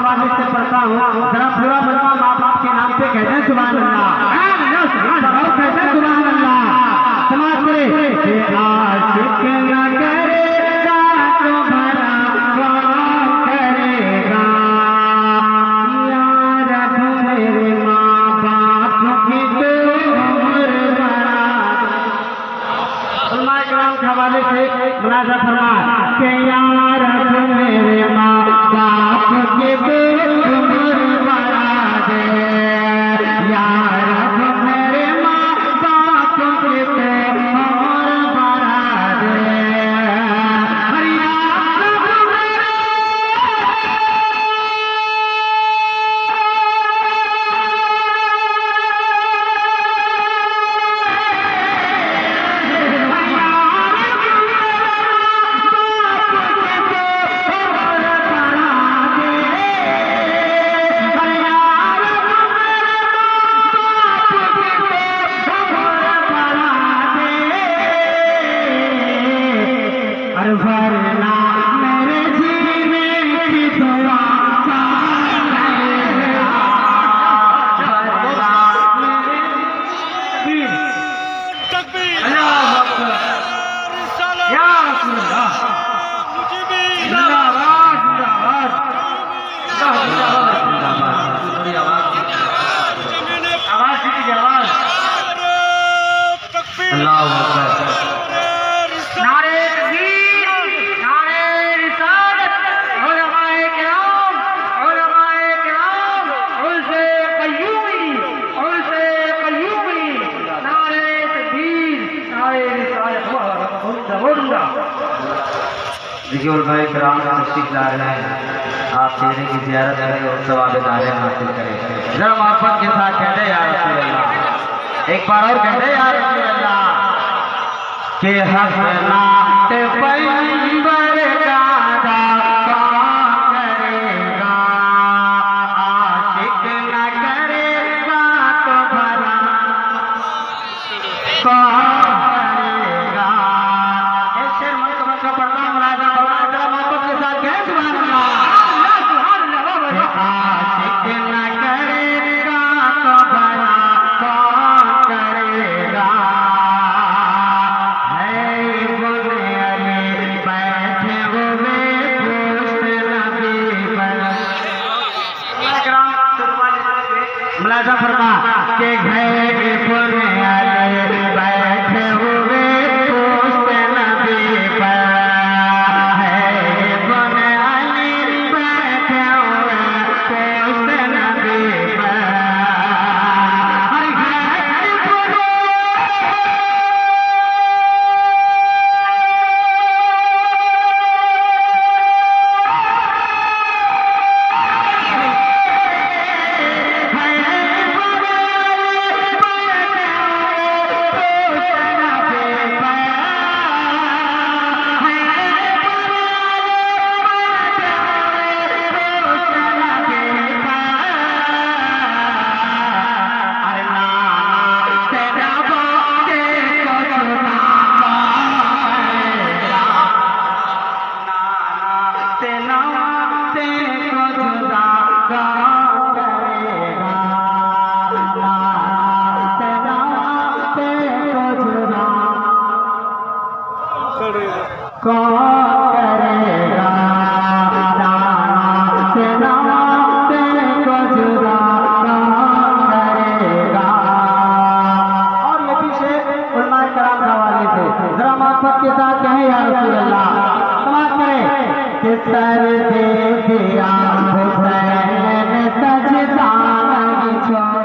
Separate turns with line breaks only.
हवाले से पढ़ता हूँ, जरा पूरा मजमा माँ बाप के नाम पे कहते हैं सुभान अल्लाह, कहते हैं सुभान अल्लाह। समाज में आशिक न करेगा तो भला कौन करेगा, या रब मेरे माँ बाप की तो उम्र बड़ा। उलमा इकराम के हवाले से मुनाज़ा फरमा के या रब मेरे माँ बाप की तो उम्र बड़ा दे, या रब मेरे माँ बाप की तो उम्र बड़ा दे। अरे या रब मेरे वरना मेरे जीने की दुआ देखिए भाई कराम तशरीफ ला रहे हैं, आप चेहरे की ज़ियारत करें और सवाब-ए-दारे हासिल करें। जरा मोहब्बत के साथ कहते या रसूल अल्लाह, एक बार और कहते या रसूल अल्लाह के हसनात पैगंबर का दावा करेगा, आशिक न करेगा तो भला करेगा। ऐसे मन का पढ़ना मुरादा जरा मोहब्बत के साथ कहें सुभान अल्लाह। आशिक न करेगा तो भला कौन करेगा, है इब्ने अली बैठे हुए पुष्ट नबी पर। मुलाज़ा फरमा के है इब्ने अली बैठे हुए पुष्ट नबी पर, है इब्ने अली बैठे हुए पुष्ट नबी पर। अरे है इब्ने कौन करेगा, नाना से नाते को जुदा कौन करेगा। और ये पीछे उलमा कराम के हवाले से जरा मोहब्बत के साथ कहें या रसूल अल्लाह। समाज करें कि सर दे दिया हुसैन ने सजदा नहीं छोड़ा।